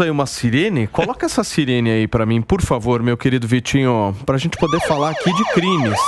Aí uma sirene? Coloca essa sirene aí pra mim, por favor, meu querido Vitinho, pra gente poder falar aqui de crimes.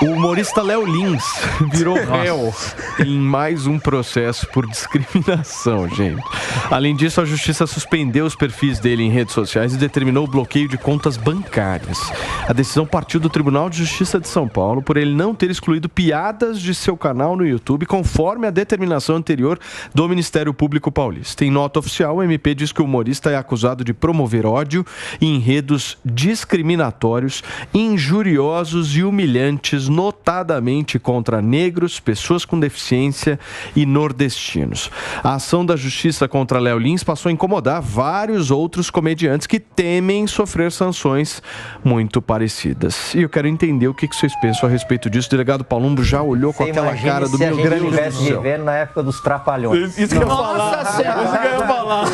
O humorista Léo Lins virou réu em mais um processo por discriminação, gente. Além disso, a justiça suspendeu os perfis dele em redes sociais e determinou o bloqueio de contas bancárias. A decisão partiu do Tribunal de Justiça de São Paulo por ele não ter excluído piadas de seu canal no YouTube, conforme a determinação anterior do Ministério Público Paulista. Em nota oficial, o MP diz que o humorista é acusado de promover ódio e enredos discriminatórios, injuriosos e humilhantes, notadamente contra negros, pessoas com deficiência e nordestinos. A ação da justiça contra Léo Lins passou a incomodar vários outros comediantes que temem sofrer sanções muito parecidas. E eu quero entender o que vocês pensam a respeito disso. O delegado Palumbo já olhou com aquela cara do meu Deus do céu. Se a gente estivesse vivendo na época dos Trapalhões. Isso que eu ia falar. Isso que eu ia falar.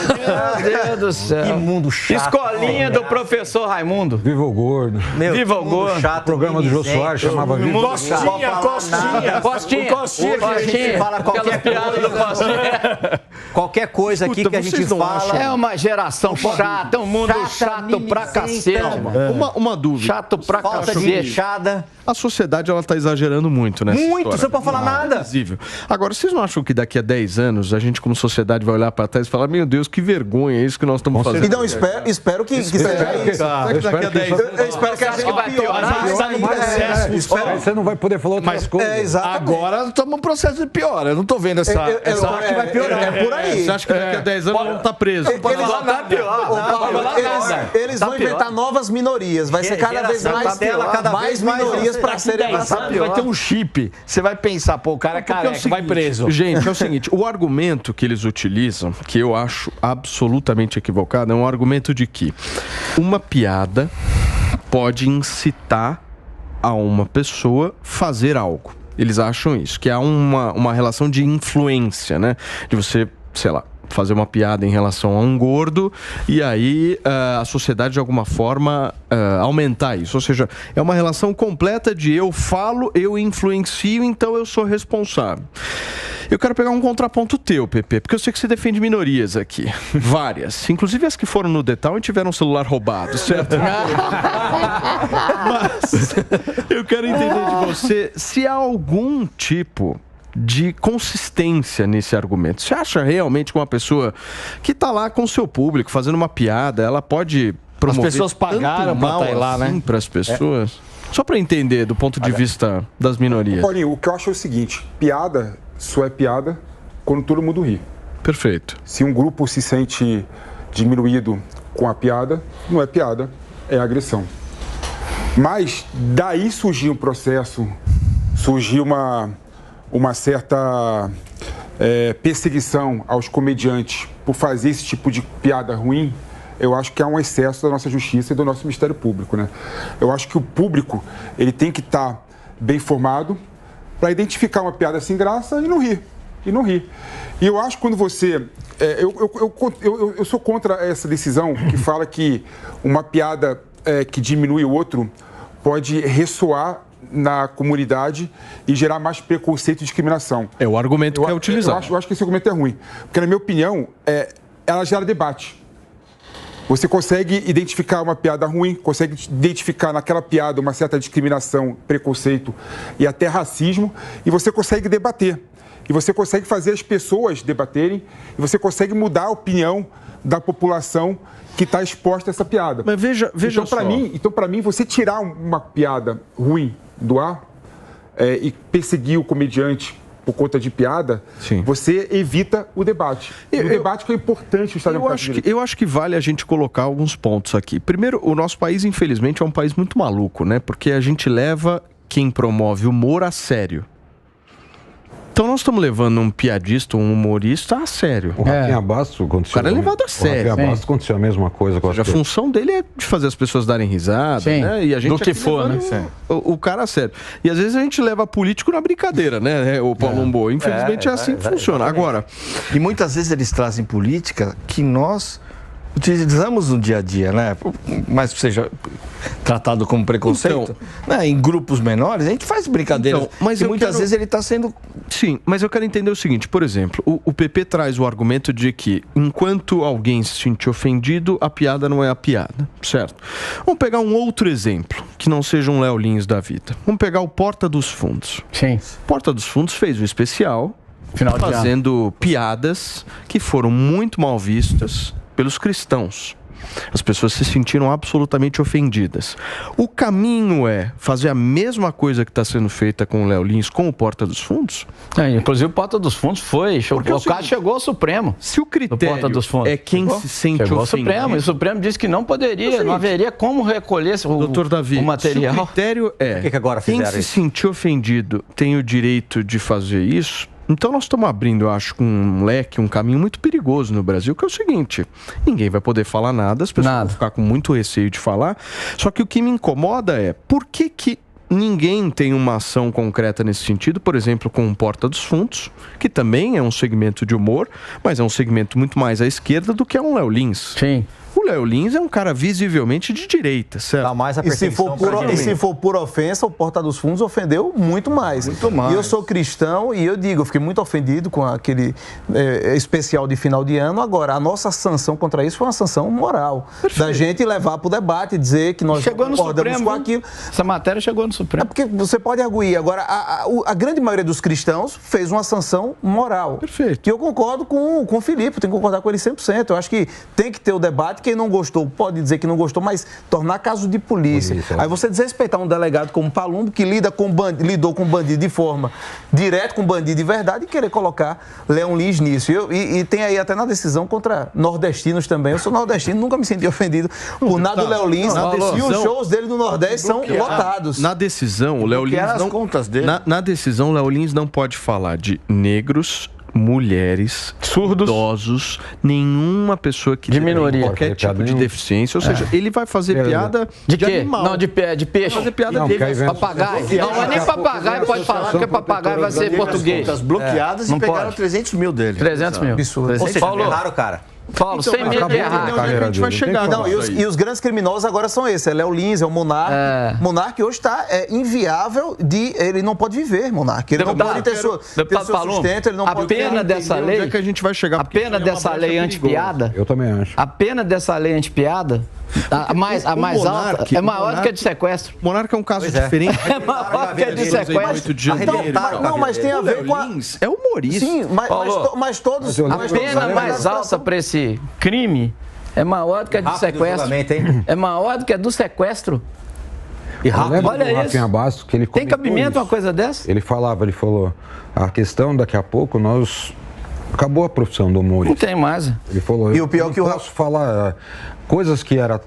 Meu Deus do céu. Que mundo chato. Escolinha do professor Raimundo. Viva o Gordo. Viva o Gordo. O programa do Jô Soares chamava Viva o Gordo. Costinha. Fala qualquer coisa. Qualquer coisa aqui que a gente fala. É uma geração chata, um mundo chato pra cacete. Uma dúvida. Chato pra cacete. A sociedade, ela tá exagerando muito, né? Muito, você não pode falar nada. Visível. Agora, vocês não acham que daqui a 10 anos a gente, como sociedade, vai olhar pra trás e falar: meu Deus, que vergonha é isso que nós estamos fazendo? Então, espero que seja isso. Daqui a 10 anos. Eu espero que a gente vai piorar. Você não vai poder falar outras coisas. Agora estamos num processo de pior. Eu não tô vendo essa acho que vai piorar. É por aí. Você acha que daqui a 10 anos vão estar presos? Eles vão inventar novas minorias. Vai ser cada vez mais minorias para serem Vai ter um chip. Você vai pensar, pô, o cara é careca, vai preso. Gente, é o seguinte, o argumento que eles utilizam, que eu acho absolutamente equivocado, é um argumento de que uma piada pode incitar a uma pessoa fazer algo. Eles acham isso, que há uma relação de influência, né? De você, sei lá, fazer uma piada em relação a um gordo e aí a sociedade de alguma forma aumentar isso. Ou seja, é uma relação completa de eu falo, eu influencio, então eu sou responsável. Eu quero pegar um contraponto teu, Pepe, porque eu sei que você defende minorias aqui. Várias. Inclusive as que foram no Detal e tiveram o celular roubado, certo? Mas eu quero entender de você se há algum tipo de consistência nesse argumento. Você acha realmente que uma pessoa que está lá com o seu público, fazendo uma piada, ela pode promover as pessoas pagaram para estar lá, né? Para as pessoas? Só para entender do ponto de vista das minorias. Paulinho, o que eu acho é o seguinte, piada só é piada quando todo mundo ri. Perfeito. Se um grupo se sente diminuído com a piada, não é piada, é agressão. Mas daí surgiu um processo, surgiu uma certa perseguição aos comediantes por fazer esse tipo de piada ruim. Eu acho que há um excesso da nossa justiça e do nosso Ministério Público, né? Eu acho que o público ele tem que estar bem formado para identificar uma piada sem graça e não rir. E eu acho que quando você... Eu sou contra essa decisão que fala que uma piada que diminui o outro pode ressoar na comunidade e gerar mais preconceito e discriminação. É o argumento que é utilizado. Eu acho que esse argumento é ruim. Porque, na minha opinião, ela gera debate. Você consegue identificar uma piada ruim, consegue identificar naquela piada uma certa discriminação, preconceito e até racismo, e você consegue debater. E você consegue fazer as pessoas debaterem, e você consegue mudar a opinião da população que está exposta a essa piada. Mas veja então, para mim, você tirar uma piada ruim do ar e perseguir o comediante por conta de piada, sim, você evita o debate. O debate que é importante. Eu acho que vale a gente colocar alguns pontos aqui. Primeiro, o nosso país, infelizmente, é um país muito maluco, né? Porque a gente leva quem promove humor a sério. Então nós estamos levando um piadista, um humorista a sério. O Rafinha Bastos aconteceu. O cara é levado a sério. O Rafinha Bastos aconteceu a mesma coisa. A função dele é de fazer as pessoas darem risada, né? E a gente do que for, né? O cara a sério. E às vezes a gente leva político na brincadeira, né? O Palumbo. Infelizmente é assim que funciona. Agora, e muitas vezes eles trazem política que nós utilizamos no dia a dia, né? Mas seja tratado como preconceito, né? Em grupos menores, a gente faz brincadeiras. Mas muitas vezes ele está sendo... Sim, mas eu quero entender o seguinte, por exemplo, o PP traz o argumento de que enquanto alguém se sentir ofendido, a piada não é a piada, certo? Vamos pegar um outro exemplo, que não seja um Léo Lins da vida. Vamos pegar o Porta dos Fundos. Sim. Porta dos Fundos fez um especial fazendo piadas que foram muito mal vistas pelos cristãos. As pessoas se sentiram absolutamente ofendidas. O caminho é fazer a mesma coisa que está sendo feita com o Léo Lins, com o Porta dos Fundos? Inclusive o Porta dos Fundos o caso chegou ao Supremo. Se o critério é quem se sente chegou ofendido... Supremo, e o Supremo disse que não poderia, não haveria como recolher Doutor Davi, o material. Se o critério é quem se sentir ofendido tem o direito de fazer isso... Então nós estamos abrindo, eu acho, um leque, um caminho muito perigoso no Brasil, que é o seguinte, ninguém vai poder falar nada, as pessoas vão ficar com muito receio de falar, só que o que me incomoda é, por que ninguém tem uma ação concreta nesse sentido, por exemplo, com o Porta dos Fundos, que também é um segmento de humor, mas é um segmento muito mais à esquerda do que é um Léo Lins. Sim. O Léo Lins é um cara visivelmente de direita, certo? Dá mais a e se for por ofensa, o Porta dos Fundos ofendeu muito mais. Muito mais. E eu sou cristão e eu digo, eu fiquei muito ofendido com aquele especial de final de ano. Agora, a nossa sanção contra isso foi uma sanção moral. Perfeito. Da gente levar para o debate e dizer que nós concordamos com aquilo. Essa matéria chegou no Supremo. É porque você pode arguir. Agora, a grande maioria dos cristãos fez uma sanção moral. Perfeito. E eu concordo com o Filipe, tenho que concordar com ele 100%. Eu acho que tem que ter o debate. Quem não gostou pode dizer que não gostou, mas tornar caso de polícia. Aí você desrespeitar um delegado como Palumbo, que lidou com bandido de forma direta, com bandido de verdade, e querer colocar Léo Lins nisso. E tem aí até na decisão contra nordestinos também. Eu sou nordestino, nunca me senti ofendido por nada do Léo Lins. E os shows dele no Nordeste são lotados. Na decisão, o Léo Lins na decisão, o Léo Lins não pode falar de negros, mulheres, surdos, idosos, nenhuma pessoa que de minoria, qualquer tipo de deficiência, ou seja, ele vai fazer piada de animal. Não, de peixe. Fazer piada de papagaio. Não é nem papagaio, pode falar, porque papagaio vai ser português. Contas bloqueadas e pegaram 300 mil dele. 300 mil. Ou seja, erraram, cara. Paulo, sem medo de errar. A gente vai chegar. Não, e os grandes criminosos agora são esses. É Léo Lins, é o Monark. Monark hoje está inviável ele não pode viver, Monark. Ele não pode ter seu sustento, ele não pode ter... A pena dessa lei... que a gente vai chegar, a pena dessa lei anti-piada... Eu também acho. A pena dessa lei anti-piada... A mais alta é maior do que a de sequestro. Monarca é um caso diferente. É maior do que a de sequestro. Não, mas tem a ver com a... É humorista. Sim, mas todos... A pena mais alta para esse crime é maior do que a de sequestro. É maior do que a do sequestro. E rápido, olha isso. Bastos, que ele tem cabimento uma coisa dessa? Ele falou, a questão daqui a pouco acabou a profissão do humorista. Não tem mais. Ele falou, e o pior que eu posso falar coisas que era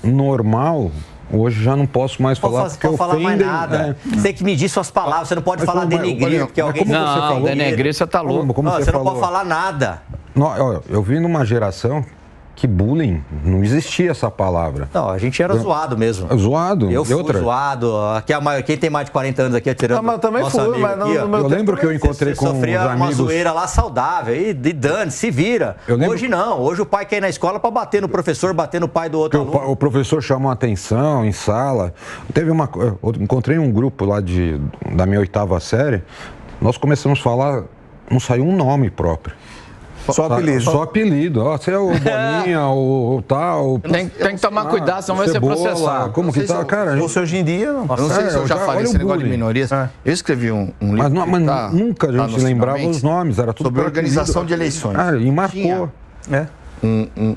normal, hoje já não posso mais falar porque não falar mais nada. Você tem que medir suas palavras, você não pode falar denegrir, porque alguém... Não, denegrir você tá louco. Você não pode falar nada. Eu vim numa geração que bullying, não existia essa palavra. Não, a gente era zoado mesmo. Zoado? Eu fui zoado. Aqui quem tem mais de 40 anos aqui atirando. Mas também fui, mas não, eu lembro que eu encontrei com sofria uns amigos... uma zoeira lá saudável, e dane, se vira. Hoje não, hoje o pai quer ir na escola para bater no professor, bater no pai do outro aluno. O professor chamou a atenção em sala. Eu encontrei um grupo lá da minha 8ª série, nós começamos a falar, não saiu um nome próprio. Só apelido. Só apelido. Você é o Boninha, o tal. Tem que tomar cuidado, senão vai ser processado. Como que tá, cara? Ou se hoje em dia... Não sei se eu já falei esse negócio de minorias. Eu escrevi um livro... Mas nunca a gente lembrava os nomes, era tudo sobre organização de eleições. E marcou.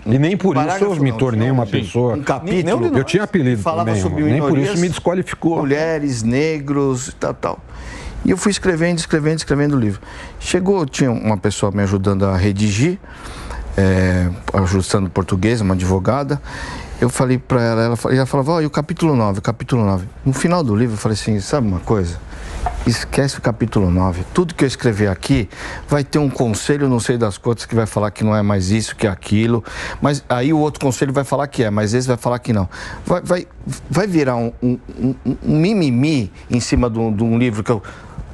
E nem por isso eu me tornei uma pessoa... Um capítulo... Eu tinha apelido também, nem por isso me desqualificou. Mulheres, negros e tal. E eu fui escrevendo o livro. Tinha uma pessoa me ajudando a redigir, ajustando português, uma advogada. Eu falei para ela falava, e o capítulo 9. No final do livro eu falei assim, sabe uma coisa? Esquece o capítulo 9. Tudo que eu escrever aqui vai ter um conselho, não sei das quantas, que vai falar que não é mais isso, que é aquilo. Mas aí o outro conselho vai falar que é, mas esse vai falar que não. Vai virar um mimimi em cima de um livro que eu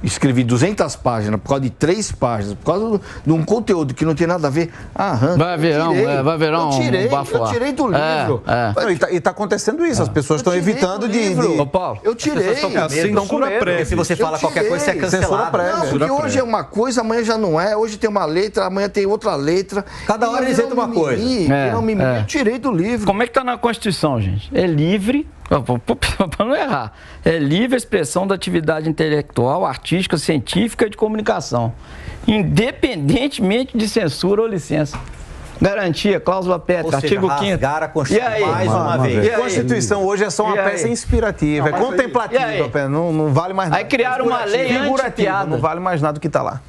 escrevi 200 páginas por causa de 3 páginas, por causa de um conteúdo que não tem nada a ver, arranca. Vai virar um bafo. Eu tirei do livro. Não, e tá acontecendo isso, as pessoas estão evitando de... Ô, Paulo, eu tirei. Censura prévia. Porque se você fala qualquer coisa, você é cancelado. Não, porque hoje é uma coisa, amanhã já não é. Hoje tem uma letra, amanhã tem outra letra. Cada hora eles inventam uma coisa. Eu tirei do livro. como é que tá na Constituição, gente? É livre, para não errar, é livre a expressão da atividade intelectual, artística, científica e de comunicação, independentemente de censura ou licença. Garantia, cláusula pétrea, artigo 5º. A Constituição mais uma vez. A Constituição hoje é só uma peça inspirativa, é contemplativa, não vale mais nada. Aí criaram uma lei anti-piada. Não vale mais nada do que está lá.